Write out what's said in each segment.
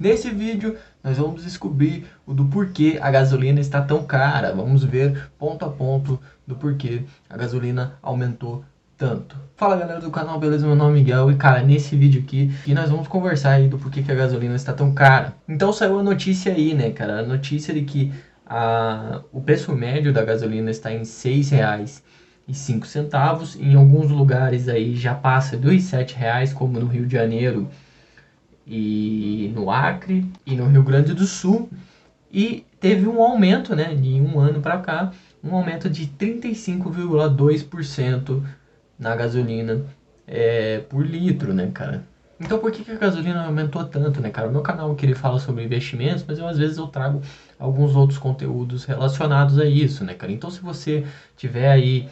Nesse vídeo, nós vamos descobrir o do porquê a gasolina está tão cara. Vamos ver ponto a ponto do porquê a gasolina aumentou tanto. Fala galera do canal, beleza? Meu nome é Miguel e cara, nesse vídeo aqui nós vamos conversar aí do porquê que a gasolina está tão cara. Então saiu a notícia aí, né, cara? A notícia de que o preço médio da gasolina está em R$ 6,05. Em alguns lugares aí já passa dos R$ 7,00, como no Rio de Janeiro e no Acre e no Rio Grande do Sul. E teve um aumento, né, de um ano para cá, um aumento de 35,2% na gasolina por litro, né, cara? Então por que a gasolina aumentou tanto, né, cara? O meu canal aqui ele fala sobre investimentos, mas às vezes eu trago alguns outros conteúdos relacionados a isso, né, cara? Então se você tiver aí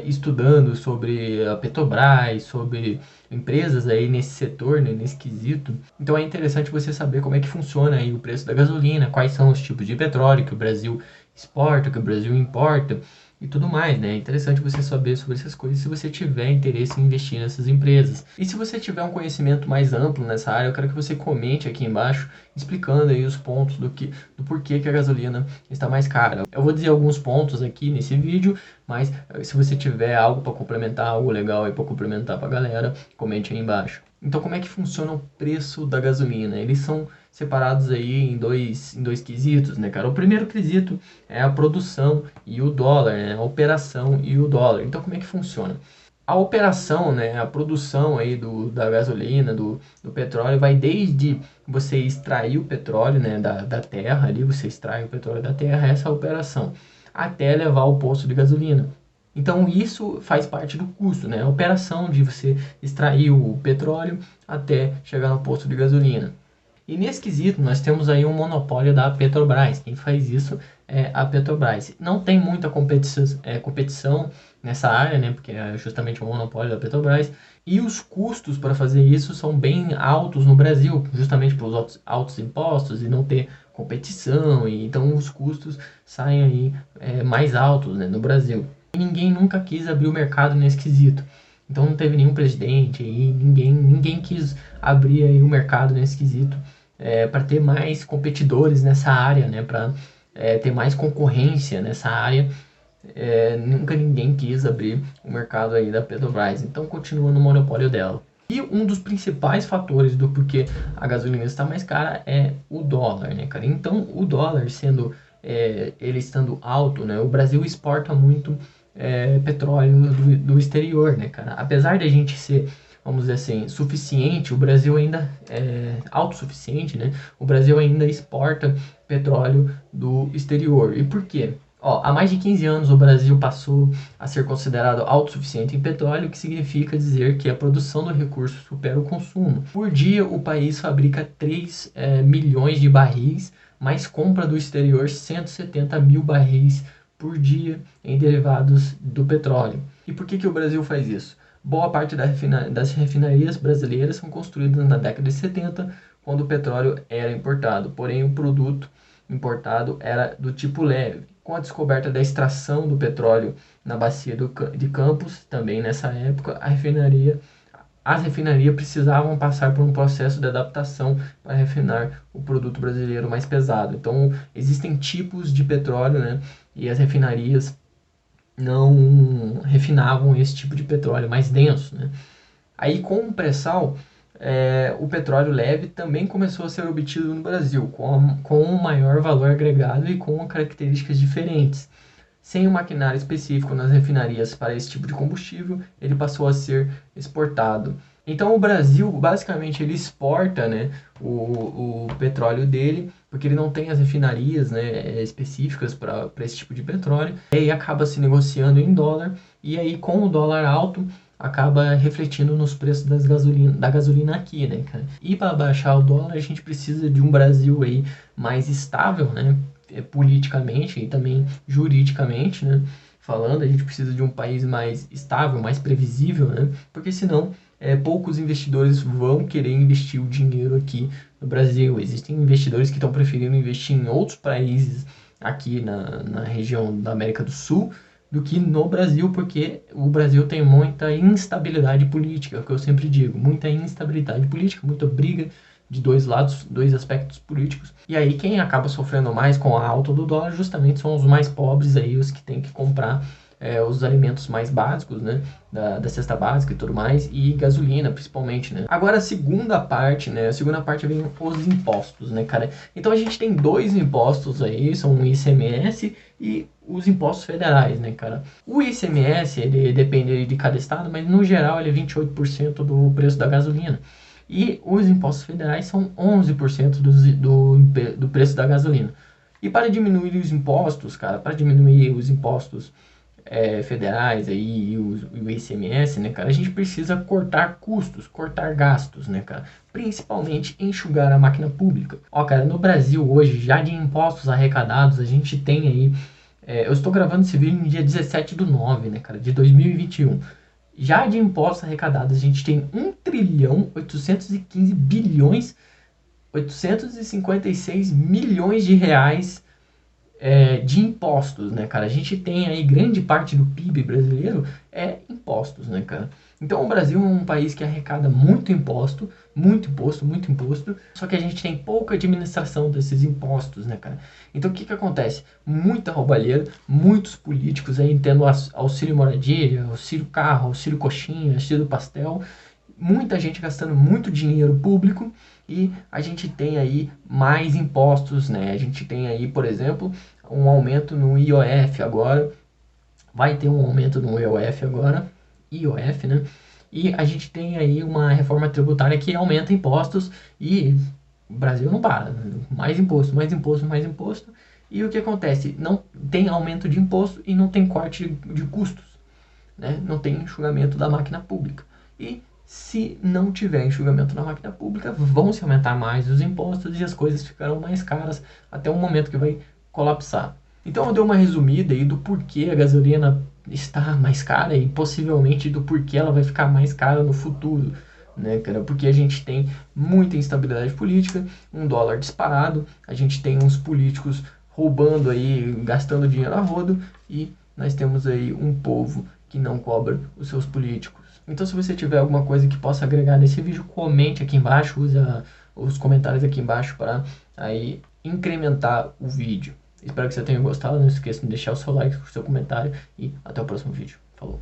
estudando sobre a Petrobras, sobre empresas aí nesse setor, né, nesse quesito, então é interessante você saber como é que funciona aí o preço da gasolina, quais são os tipos de petróleo que o Brasil exporta, que o Brasil importa e tudo mais, né? É interessante você saber sobre essas coisas se você tiver interesse em investir nessas empresas. E se você tiver um conhecimento mais amplo nessa área, eu quero que você comente aqui embaixo, explicando aí os pontos do porquê que a gasolina está mais cara. Eu vou dizer alguns pontos aqui nesse vídeo, mas se você tiver algo para complementar, algo legal aí para complementar para a galera, comente aí embaixo. Então como é que funciona o preço da gasolina? Eles são separados aí em dois quesitos, né, cara? O primeiro quesito é a produção e o dólar, né? A operação e o dólar. Então como é que funciona? A operação, né, a produção aí da gasolina, do petróleo, vai desde você extrair o petróleo, né, da terra ali, você extrai o petróleo da terra, essa é a operação, até levar ao posto de gasolina. Então isso faz parte do custo, né, a operação de você extrair o petróleo até chegar no posto de gasolina. E nesse quesito, nós temos aí um monopólio da Petrobras. Quem faz isso é a Petrobras. Não tem muita competição nessa área, né? Porque é justamente o monopólio da Petrobras. E os custos para fazer isso são bem altos no Brasil, justamente pelos altos impostos e não ter competição. E então os custos saem aí mais altos, né, no Brasil. E ninguém nunca quis abrir o mercado nesse quesito. Então não teve nenhum presidente aí, ninguém quis abrir aí o mercado nesse quesito para ter mais competidores nessa área, né? Para ter mais concorrência nessa área. Nunca ninguém quis abrir o mercado aí da Petrobras, então continua no monopólio dela. E um dos principais fatores do porquê a gasolina está mais cara é o dólar, né, cara? Então o dólar sendo ele estando alto, né? O Brasil exporta muito petróleo do exterior, né, cara? Apesar da gente ser, vamos dizer assim, suficiente, o Brasil ainda é autossuficiente, né? O Brasil ainda exporta petróleo do exterior. E por quê? Ó, há mais de 15 anos o Brasil passou a ser considerado autossuficiente em petróleo, o que significa dizer que a produção do recurso supera o consumo. Por dia, o país fabrica 3 milhões de barris, mas compra do exterior 170 mil barris por dia em derivados do petróleo. E por que o Brasil faz isso? Boa parte das refinarias brasileiras são construídas na década de 70, quando o petróleo era importado, porém o produto importado era do tipo leve. Com a descoberta da extração do petróleo na bacia de Campos, também nessa época, as refinarias precisavam passar por um processo de adaptação para refinar o produto brasileiro mais pesado. Então, existem tipos de petróleo, né? E as refinarias não refinavam esse tipo de petróleo mais denso, né? Aí, com o pré-sal, o petróleo leve também começou a ser obtido no Brasil, com um maior valor agregado e com características diferentes. Sem um maquinário específico nas refinarias para esse tipo de combustível, ele passou a ser exportado. Então o Brasil, basicamente, ele exporta, né, o petróleo dele, porque ele não tem as refinarias, né, específicas para esse tipo de petróleo, e aí acaba se negociando em dólar, e aí com o dólar alto, acaba refletindo nos preços da gasolina aqui, né, cara? E para baixar o dólar, a gente precisa de um Brasil aí mais estável, né, politicamente e também juridicamente, né, falando, a gente precisa de um país mais estável, mais previsível, né, porque senão poucos investidores vão querer investir o dinheiro aqui no Brasil. Existem investidores que estão preferindo investir em outros países aqui na região da América do Sul, do que no Brasil, porque o Brasil tem muita instabilidade política, é o que eu sempre digo, muita instabilidade política, muita briga de dois lados, dois aspectos políticos. E aí quem acaba sofrendo mais com a alta do dólar justamente são os mais pobres aí, os que têm que comprar os alimentos mais básicos, né, da cesta básica e tudo mais, e gasolina, principalmente, né. Agora, a segunda parte, né, vem os impostos, né, cara. Então, a gente tem dois impostos aí, são o ICMS e os impostos federais, né, cara. O ICMS, ele depende de cada estado, mas no geral ele é 28% do preço da gasolina. E os impostos federais são 11% do preço da gasolina. E para diminuir os impostos, cara, para diminuir os impostos federais aí, e o ICMS, né, cara, a gente precisa cortar custos, cortar gastos, né, cara, principalmente enxugar a máquina pública. Ó, cara, no Brasil hoje, já de impostos arrecadados, a gente tem aí, eu estou gravando esse vídeo no dia 17/9, né, cara, de 2021. Já de impostos arrecadados, a gente tem 1.815.856 bilhões de reais de impostos, né, cara? A gente tem aí grande parte do PIB brasileiro impostos, né, cara? Então o Brasil é um país que arrecada muito imposto, muito imposto, muito imposto, só que a gente tem pouca administração desses impostos, né, cara? Então o que que acontece? Muita roubalheira, muitos políticos aí tendo auxílio moradia, auxílio carro, auxílio coxinha, auxílio pastel, muita gente gastando muito dinheiro público e a gente tem aí mais impostos, né? A gente tem aí, por exemplo, um aumento no IOF agora, vai ter um aumento no IOF agora, IOF, né? E a gente tem aí uma reforma tributária que aumenta impostos e o Brasil não para, né? Mais imposto, mais imposto, mais imposto. E o que acontece? Não tem aumento de imposto e não tem corte de custos, né? Não tem enxugamento da máquina pública. E se não tiver enxugamento na máquina pública, vão se aumentar mais os impostos e as coisas ficarão mais caras até um momento que vai colapsar. Então eu dei uma resumida aí do porquê a gasolina está mais cara e possivelmente do porquê ela vai ficar mais cara no futuro, né, cara? Porque a gente tem muita instabilidade política, um dólar disparado, a gente tem uns políticos roubando aí, gastando dinheiro a rodo e nós temos aí um povo que não cobra os seus políticos. Então, se você tiver alguma coisa que possa agregar nesse vídeo, comente aqui embaixo, use os comentários aqui embaixo para aí incrementar o vídeo. Espero que você tenha gostado, não esqueça de deixar o seu like, o seu comentário e até o próximo vídeo. Falou!